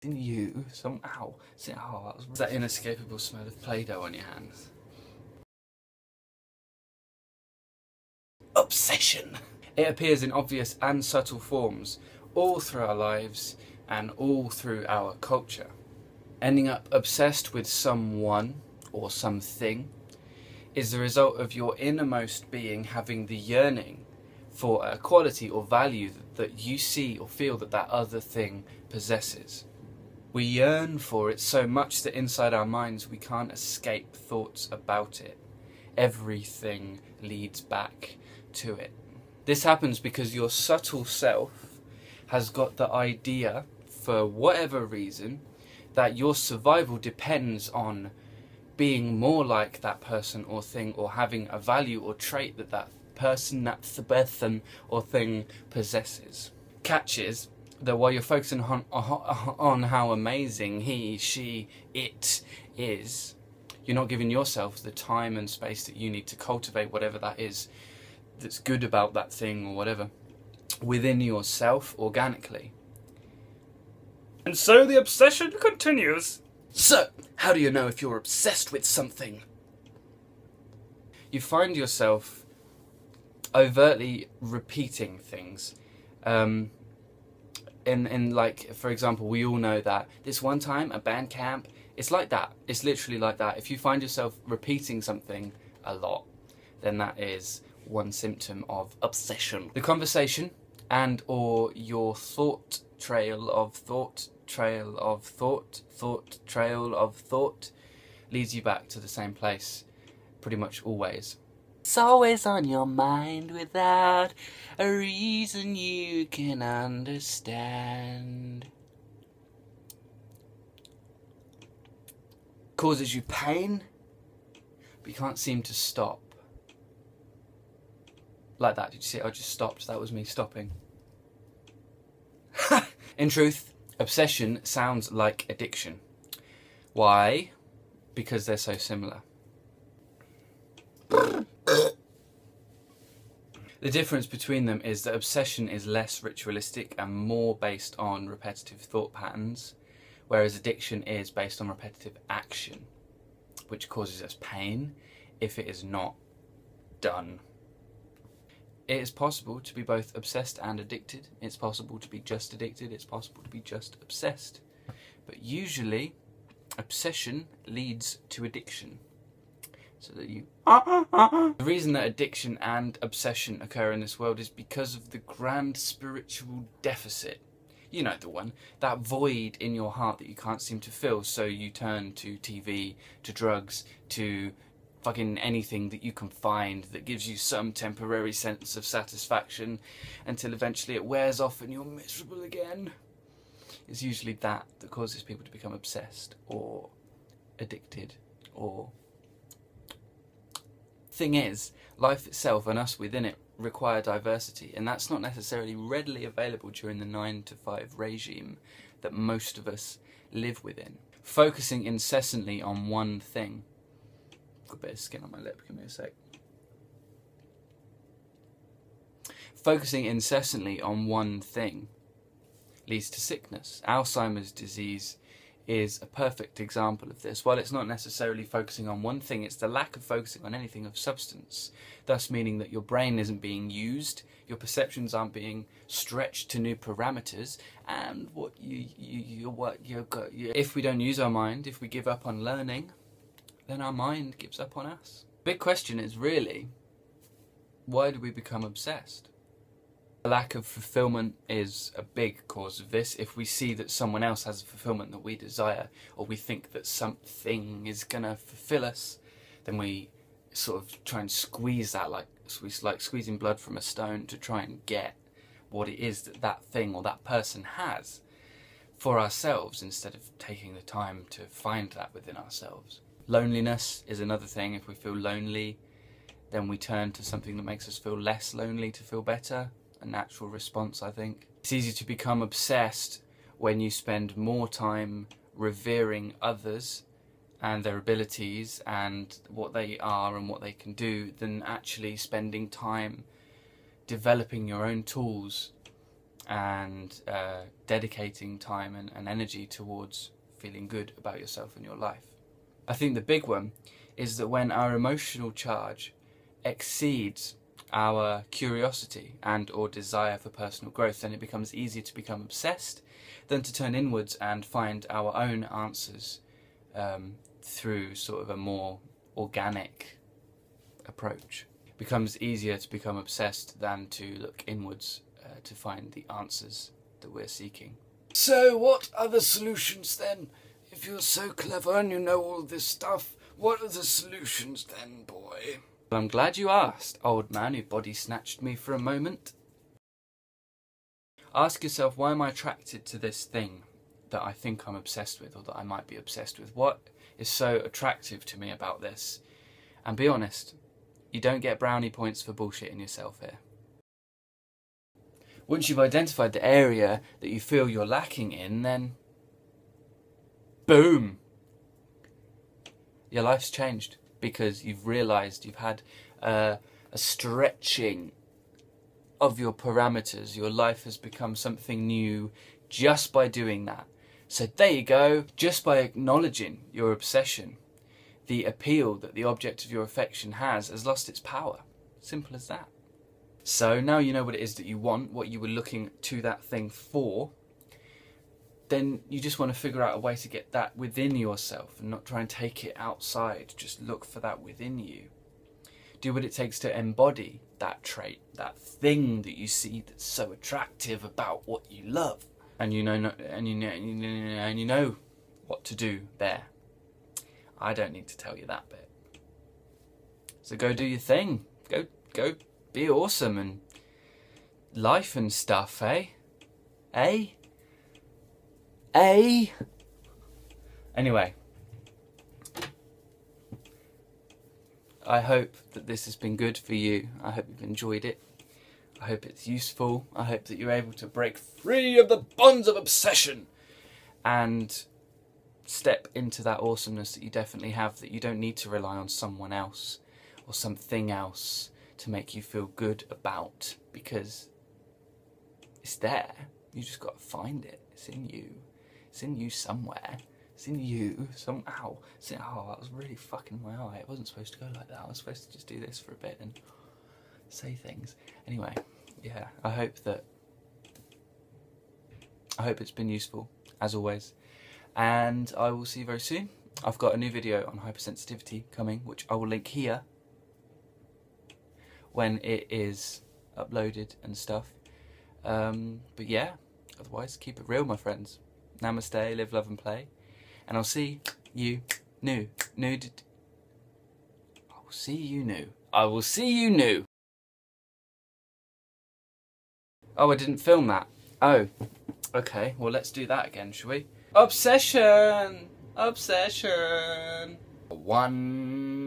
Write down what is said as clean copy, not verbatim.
In you, somehow, that inescapable smell of Play-Doh on your hands. Obsession. It appears in obvious and subtle forms all through our lives and all through our culture. Ending up obsessed with someone or something is the result of your innermost being having the yearning for a quality or value that you see or feel that that other thing possesses. We yearn for it so much that inside our minds we can't escape thoughts about it. Everything leads back to it. This happens because your subtle self has got the idea, for whatever reason, that your survival depends on being more like that person or thing, or having a value or trait that that person, that person or thing possesses. Catch is that while you're focusing on how amazing he, she, it is, you're not giving yourself the time and space that you need to cultivate whatever that is that's good about that thing or whatever within yourself organically. And so the obsession continues. So, how do you know if you're obsessed with something? You find yourself overtly repeating things. In like, for example, we all know that this one time at band camp, it's like that. It's literally like that. If you find yourself repeating something a lot, then that is one symptom of obsession. The conversation and or your thought trail of thought leads you back to the same place pretty much always. It's always on your mind without a reason you can understand. Causes you pain, but you can't seem to stop. Like that, did you see it? I just stopped. That was me stopping. In truth, obsession sounds like addiction. Why? Because they're so similar. The difference between them is that obsession is less ritualistic and more based on repetitive thought patterns, whereas addiction is based on repetitive action, which causes us pain if it is not done. It is possible to be both obsessed and addicted. It's possible to be just addicted. It's possible to be just obsessed. But usually, obsession leads to addiction. So that you... The reason that addiction and obsession occur in this world is because of the grand spiritual deficit. You know the one. That void in your heart that you can't seem to fill, so you turn to TV, to drugs, to fucking anything that you can find that gives you some temporary sense of satisfaction until eventually it wears off and you're miserable again. It's usually that causes people to become obsessed or addicted or... Thing is, life itself and us within it require diversity, and that's not necessarily readily available during the 9-to-5 regime that most of us live within. Focusing incessantly on one thing. Got a bit of skin on my lip, give me a sec. Focusing incessantly on one thing leads to sickness. Alzheimer's disease is a perfect example of this. While it's not necessarily focusing on one thing, it's the lack of focusing on anything of substance, thus meaning that your brain isn't being used, your perceptions aren't being stretched to new parameters, and if we don't use our mind, if we give up on learning, then our mind gives up on us. The big question is really, why do we become obsessed? The lack of fulfillment is a big cause of this. If we see that someone else has a fulfillment that we desire, or we think that something is gonna fulfill us, then we sort of try and squeeze that, like squeezing blood from a stone to try and get what it is that that thing or that person has for ourselves, instead of taking the time to find that within ourselves. Loneliness is another thing. If we feel lonely, then we turn to something that makes us feel less lonely to feel better. A natural response, I think. It's easy to become obsessed when you spend more time revering others and their abilities and what they are and what they can do than actually spending time developing your own tools and dedicating time and energy towards feeling good about yourself and your life. I think the big one is that when our emotional charge exceeds our curiosity and or desire for personal growth, then it becomes easier to become obsessed than to turn inwards and find our own answers through sort of a more organic approach. It becomes easier to become obsessed than to look inwards to find the answers that we're seeking. So what are the solutions then? If you're so clever and you know all this stuff, what are the solutions then, boy? Well, I'm glad you asked, old man who body snatched me for a moment. Ask yourself, why am I attracted to this thing that I think I'm obsessed with, or that I might be obsessed with? What is so attractive to me about this? And be honest, you don't get brownie points for bullshitting yourself here. Once you've identified the area that you feel you're lacking in, then boom! Your life's changed because you've realised you've had a stretching of your parameters. Your life has become something new just by doing that. So there you go, just by acknowledging your obsession, the appeal that the object of your affection has lost its power. Simple as that. So now you know what it is that you want, what you were looking to that thing for, then you just want to figure out a way to get that within yourself and not try and take it outside. Just look for that within you. Do what it takes to embody that trait, that thing that you see that's so attractive about what you love. And you know what to do there. I don't need to tell you that bit. So go do your thing. Go be awesome and life and stuff, eh? Eh? Eh? Anyway, I hope that this has been good for you. I hope you've enjoyed it. I hope it's useful. I hope that you're able to break free of the bonds of obsession and step into that awesomeness that you definitely have, that you don't need to rely on someone else or something else to make you feel good about, because it's there. You just got to find it. It's in you. It's in you somewhere. It's in you somehow. Oh, that was really fucking my eye. It wasn't supposed to go like that. I was supposed to just do this for a bit and say things. Anyway, yeah, I hope it's been useful, as always. And I will see you very soon. I've got a new video on hypersensitivity coming, which I will link here when it is uploaded and stuff. But yeah, otherwise, keep it real, my friends. Namaste, live, love and play. And I'll see you new. I will see you new. I will see you new. Oh, I didn't film that. Oh, okay. Well, let's do that again, shall we? Obsession! Obsession! One...